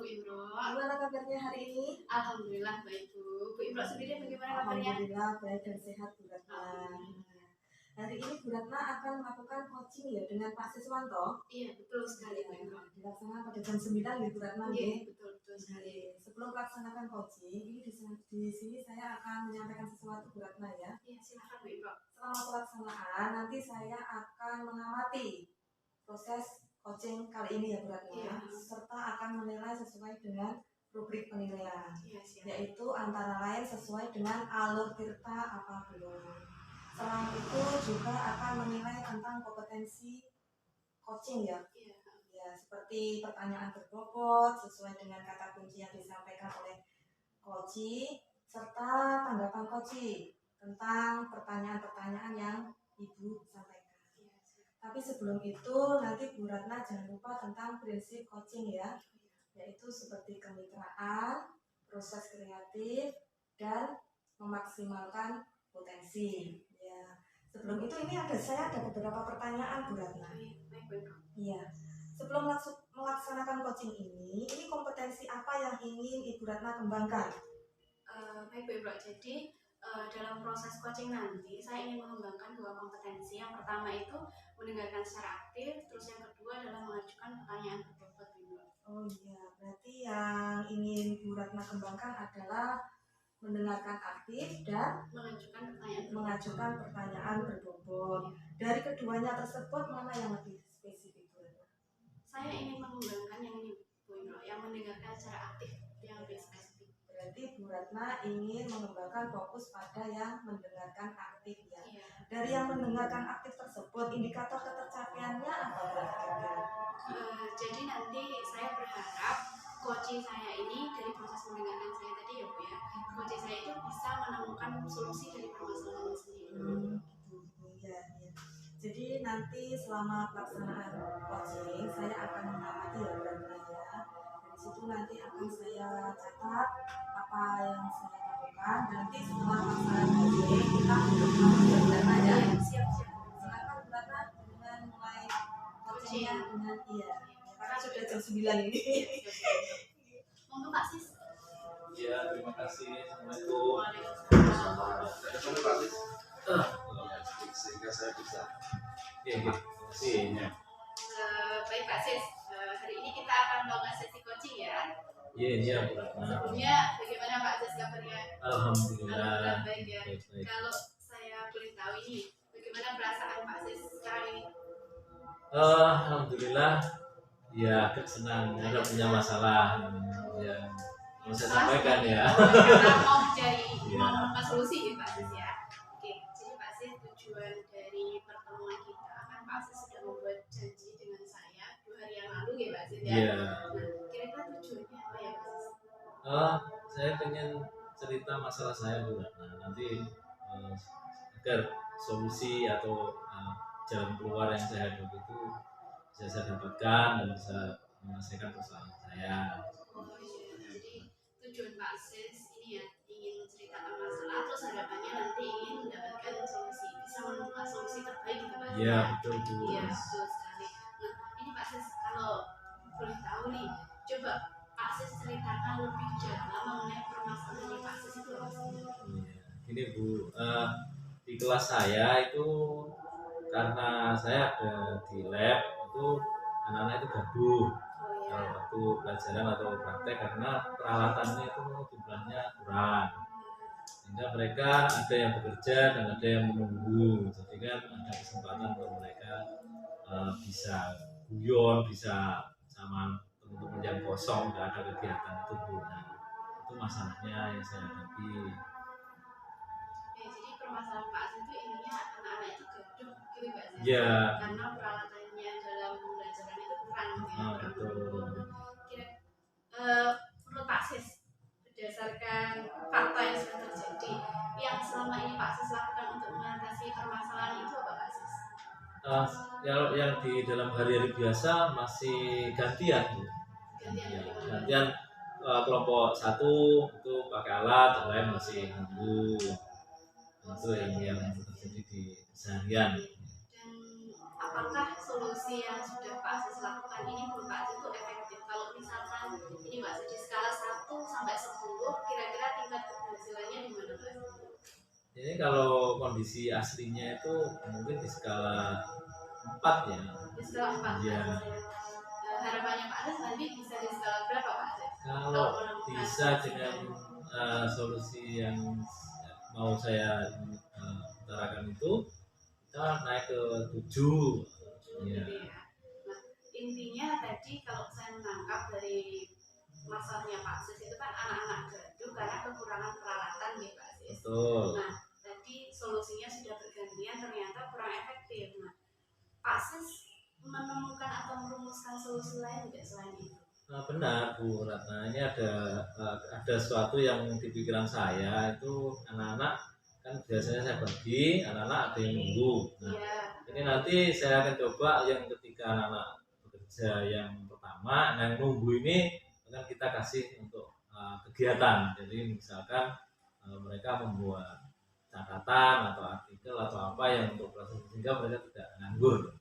Bu Imro. Gimana kabarnya hari ini? Alhamdulillah baik Bu. Bu Imro sendiri bagaimana kabarnya? Alhamdulillah baik dan sehat Bu Ratna. Hari ini Bu Ratna akan melakukan coaching ya dengan Pak Siswanto. Iya betul sekali Bu Imro. Dilaksanakan pada jam 9 ya Bu Ratna. Iya betul sekali. Sebelum melaksanakan coaching, ini di sini saya akan menyampaikan sesuatu Bu Ratna ya. Iya silakan Bu Imro. Selama pelaksanaan nanti saya akan mengamati proses coaching kali ini ya Bu Ratna, serta akan menilai sesuai dengan rubrik penilaian, yaitu antara lain sesuai dengan alur tirta apa belum. Selain itu juga akan menilai tentang kompetensi coaching ya, seperti pertanyaan berbobot sesuai dengan kata kunci yang disampaikan oleh coaching, serta tanggapan coaching tentang pertanyaan-pertanyaan yang Ibu sampaikan. Tapi sebelum itu nanti Bu Ratna jangan lupa tentang prinsip coaching ya, yaitu seperti kemitraan, proses kreatif, dan memaksimalkan potensi. Ya. Sebelum itu saya ada beberapa pertanyaan Bu Ratna. Iya. Sebelum melaksanakan coaching ini kompetensi apa yang ingin Ibu Ratna kembangkan? Baik Bu Imro, jadi dalam proses coaching nanti saya ingin mengembangkan 2 kompetensi. Yang pertama itu mendengarkan secara aktif, terus yang kedua adalah mengajukan pertanyaan berbobot Bu Imro. Oh iya, berarti yang ingin Bu Ratna kembangkan adalah mendengarkan aktif dan mengajukan pertanyaan berbobot. Dari keduanya tersebut mana yang lebih spesifik Bu Ratna? Saya ingin mengembangkan yang ini Bu Imro, yang mendengarkan secara aktif yang lebih spesifik. Berarti Bu Ratna ingin mengembangkan fokus pada yang mendengarkan aktif ya. Dari yang mendengarkan aktif tersebut, indikator ketercapaiannya apa kira-kira? Jadi nanti saya berharap coaching saya ini dari proses mendengarkan saya tadi ya Bu ya, coaching saya itu bisa menemukan solusi dari permasalahan sendiri. Ya. Jadi nanti selama pelaksanaan coaching saya akan mengamati ya Bu Ratna ya. Dari situ nanti akan saya catat apa yang saya lakukan. Nanti setelah pelaksanaan coaching kita belajar aja. Silakan Bu Ratna dengan mulai coachingnya dengan karena sudah jam 9 ini. Monggo Pak Sis. Ya, terima kasih. Assalamualaikum. Pak Sis. Sehingga saya bisa. Terima kasih. Baik Pak Sis, hari ini kita akan melakukan sesi coaching ya. Iya Bu Ratna. Sebelumnya bagaimana Pak Sis kabarnya? Alhamdulillah. Baik ya. Kalau saya boleh tahu ini, bagaimana perasaan Pak Sis sekarang ini? Alhamdulillah. Ya, agak senang karena punya masalah yang mau saya sampaikan ya. Karena mau menemukan solusi ya Pak Sis ya. Oke, jadi Pak Sis tujuan dari pertemuan kita kan Pak Sis sudah membuat janji dengan saya 2 hari yang lalu ya Pak Sis ya. Iya. Nah, kira-kira tujuannya apa ya Pak Sis? Saya pengen cerita masalah saya Bu Ratna. Nanti agar solusi atau jalan keluar yang saya hadapi itu bisa saya dapatkan dan bisa menyelesaikan persoalan saya. Jadi tujuan Pak Sis ini ya ingin menceritakan masalah, terus harapannya nanti ingin mendapatkan solusi, bisa menemukan solusi terbaik gitu Pak Sis. Iya betul Bu. Iya betul sekali. Nah ini Pak Sis kalau boleh tahu nih, coba Pak Sis ceritakan lebih dalam mengenai permasalahan yang Pak Sis itu apa sih? Ini Bu, di kelas saya itu karena saya ada di lab itu anak-anak itu gaduh kalau waktu pelajaran atau praktek karena peralatannya itu jumlahnya kurang, sehingga mereka ada yang bekerja dan ada yang menunggu. Jadi kan ada kesempatan untuk mereka bisa guyon, bisa sama teman-teman yang kosong nggak ada kegiatan itu Bu. Nah, itu masalahnya yang saya hadapi. Jadi permasalahan Pak Sis itu intinya anak-anak itu gaduh gitu Pak Sis. Ya. Karena peralatannya dalam pembelajaran itu kurang gitu ya. Betul. Menurut Pak Sis, berdasarkan fakta yang sudah terjadi, yang selama ini Pak Sis lakukan untuk mengatasi permasalahan itu apa Pak Sis? Yang di dalam hari-hari biasa masih gantian Bu. Gantian kelompok satu itu pakai alat, yang lain masih nunggu. Itu yang terjadi di seharian. Dan apakah solusi yang sudah Pak Sis lakukan ini menurut Pak Sis itu efektif? Kalau misalkan ini Mbak di skala 1 sampai 10, kira-kira tingkat keberhasilannya di mana Mbak? Jadi kalau kondisi aslinya itu mungkin di skala 4 ya. Di skala 4. Ya. Harapannya Pak Anas nanti bisa di skala berapa Pak? Kalau bisa dengan solusi yang mau saya utarakan itu, kita naik ke 7. Ya. Nah, intinya tadi kalau saya menangkap dari masalahnya Pak Sis itu kan anak-anak gaduh karena kekurangan peralatan ya Pak Sis. Betul. Nah, tadi solusinya sudah bergantian ternyata kurang efektif. Nah, Pak Sis menemukan atau merumuskan solusi lain tidak selain itu? Nah, benar Bu Ratna, ini ada sesuatu yang di pikiran saya itu anak-anak kan biasanya saya bagi anak-anak ada yang nunggu. Nah, ini nanti saya akan coba yang ketika anak-anak bekerja yang pertama, nah yang nunggu ini akan kita kasih untuk kegiatan. Jadi misalkan mereka membuat catatan atau artikel atau apa yang untuk proses sehingga mereka tidak nganggur.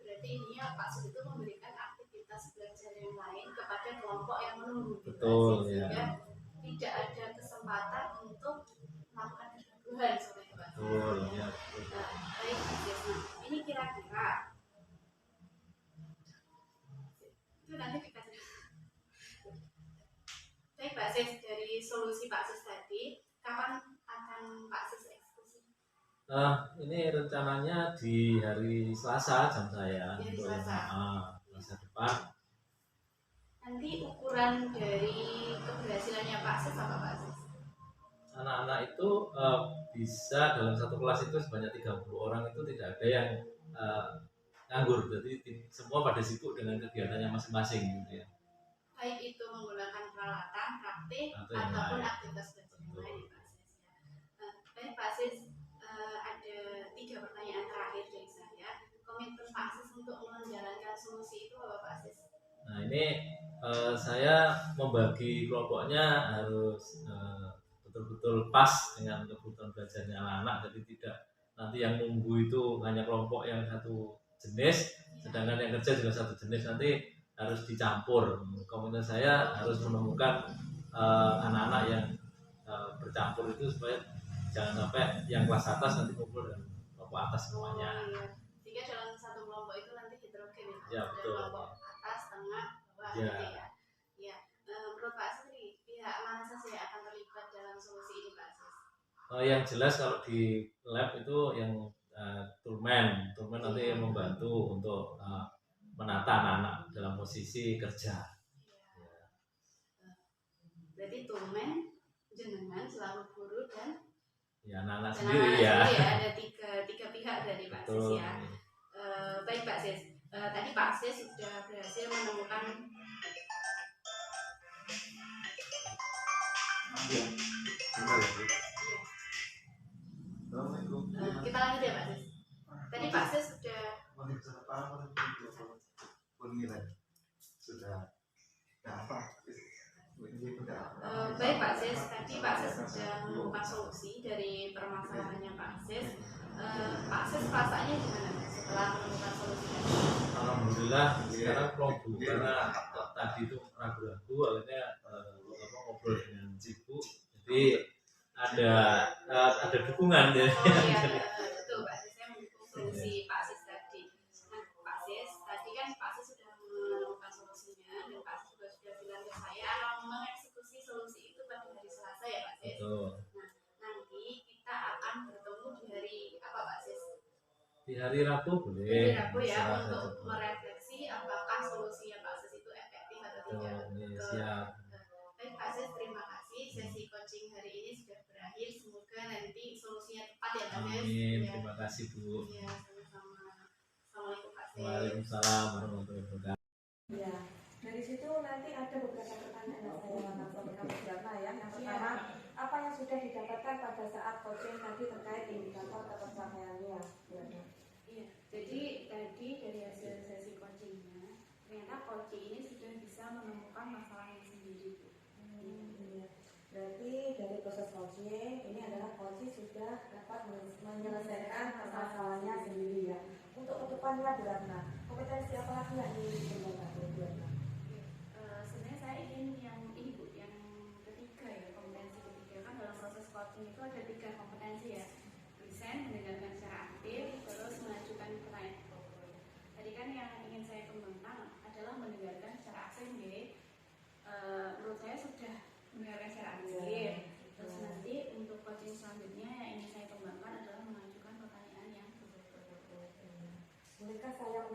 Berarti ini Pak Sis itu memberikan aktivitas belajar yang lain kepada kelompok yang menunggu. Betul sehingga ya. Tidak ada kesempatan untuk melakukan kegaduhan seperti Pak. Betul ya. Baik, ini kira-kira itu nanti kita baik Pak Sis, dari solusi Pak Sis tadi, kapan akan Pak Sis eksekusi? Ini rencananya di hari Selasa jam saya. Hari Selasa. Selasa depan. Nanti ukuran dari keberhasilannya Pak Sis apa Pak Sis? Anak-anak itu bisa dalam satu kelas itu sebanyak 30 orang itu tidak ada yang nganggur. Jadi semua pada sibuk dengan kegiatannya masing-masing gitu ya. Baik itu menggunakan peralatan, praktik ataupun aktivitas belajar yang lain ya Pak Sis. Baik Pak Sis, ada 3 pertanyaan terakhir dari saya. Komitmen Pak Sis untuk menjalankan solusi itu apa Pak Sis? Nah ini saya membagi kelompoknya harus betul-betul pas dengan kebutuhan belajarnya anak-anak. Jadi tidak nanti yang nunggu itu hanya kelompok yang satu jenis, sedangkan yang kerja juga satu jenis, nanti harus dicampur. Komitmen saya harus menemukan anak-anak yang bercampur itu supaya jangan sampai yang kelas atas nanti kumpul dengan kelompok atas semuanya. Sehingga dalam satu kelompok itu nanti heterogen ya. Betul. Kelompok atas, tengah, bawah ya. Gitu ya. Ya. Menurut Pak Sis, pihak mana saja yang akan terlibat dalam solusi ini Pak Sis? Yang jelas kalau di lab itu yang turmen nanti yang membantu untuk menata anak-anak dalam posisi kerja. Berarti turmen, jenengan selalu guru dan anak-anak sendiri ya. Ada tiga pihak dari Pak Sis ya. Baik Pak Sis, tadi Pak Sis sudah berhasil menemukan kita lanjut ya Pak Sis. Tadi Pak Sis sudah baik Pak Sis, tadi Pak Sis sudah menemukan solusi dari permasalahannya Pak Sis. Pak Sis perasaannya gimana setelah menemukan solusi tadi? Alhamdulillah sekarang plong karena tadi itu ragu-ragu akhirnya ngobrol dengan Cibu, jadi ada dukungan ya. Betul Pak Sis, saya mendukung solusi Pak Sis tadi. Nah Pak Sis, tadi kan Pak Sis sudah menemukan solusinya dan Pak Sis juga sudah bilang ke saya akan mengeksekusi solusi itu pada hari Selasa ya Pak Sis. Betul. Nah nanti kita akan bertemu di hari apa Pak Sis? Di hari Rabu boleh. Di hari Rabu ya, untuk merefleksi apakah solusinya Pak Sis itu efektif atau tidak. Siap. Baik Pak Sis, terima kasih. Sesi coaching hari ini sudah berakhir. Semoga nanti solusinya tepat ya Pak Sis. Amin. Terima kasih Bu. Ya, sama-sama. Assalamualaikum Pak Sis. Waalaikumsalam warahmatullahi wabarakatuh. Ya, dari situ nanti ada beberapa pertanyaan yang saya akan sampaikan beberapa ya. Yang pertama, apa yang sudah didapatkan pada saat coaching tadi terkait indikator kepencapaiannya? Iya, jadi tadi dari hasil sesi coachingnya, ternyata coaching ini sudah bisa menemukan masalahnya sendiri. Berarti dari proses coaching ini adalah coaching sudah dapat menyelesaikan masalahnya sendiri ya. Untuk kedepannya Bu Ratna, kompetensi apa lagi yang ingin dikembangkan Bu Ratna?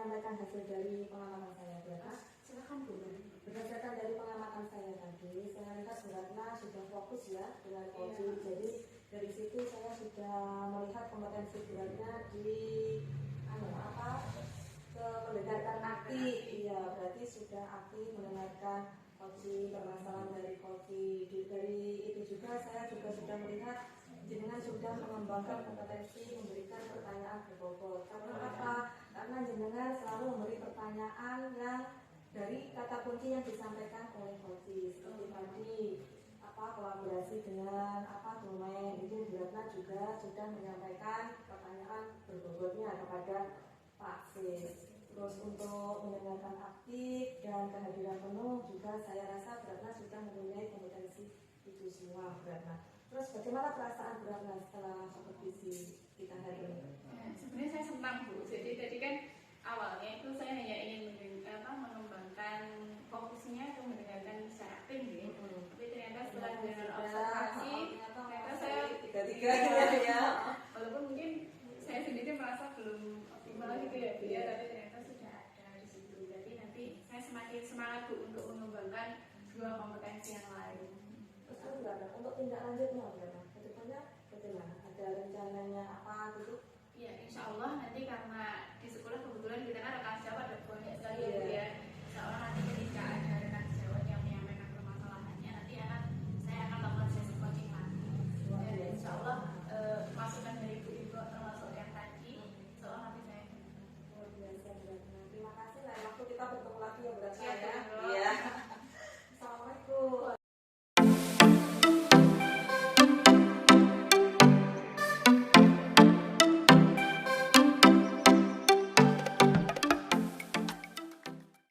menyampaikan hasil dari pengamatan saya berapa? Silakan Bu. Berdasarkan dari pengamatan saya tadi, saya lihat Bu Ratna sudah fokus ya dengan coaching. Jadi dari situ saya sudah melihat kompetensi Bu Ratna di mendengarkan aktif. Iya, berarti sudah aktif mendengarkan coaching, permasalahan dari coaching. Dari itu juga saya juga sudah melihat jenengan sudah mengembangkan kompetensi memberikan pertanyaan berbobot. Karena apa? Karena jenengan selalu memberi pertanyaan yang dari kata kunci yang disampaikan oleh coaching. Seperti tadi kolaborasi dengan domain itu Bu Ratna juga sudah menyampaikan pertanyaan berbobotnya kepada Pak Sis. Terus untuk mendengarkan aktif dan kehadiran penuh juga saya rasa Bu Ratna sudah mempunyai kompetensi itu semua Bu Ratna. Terus bagaimana perasaan Bu Ratna setelah kompetisi kita hari ini? Sebenarnya saya senang Bu. Jadi tadi kan awalnya itu saya hanya ingin mengembangkan fokusnya untuk mendengarkan secara aktif gitu. Tapi ternyata setelah dengan observasi ternyata saya tiga ya. Walaupun mungkin saya sendiri merasa belum optimal gitu ya Bu ya, tapi ternyata sudah ada di situ. Jadi nanti saya semakin semangat Bu untuk mengembangkan dua kompetensi yang lain. Terus untuk tindak lanjutnya kedepannya bagaimana? Ada rencananya apa gitu? Ya insya Allah nanti karena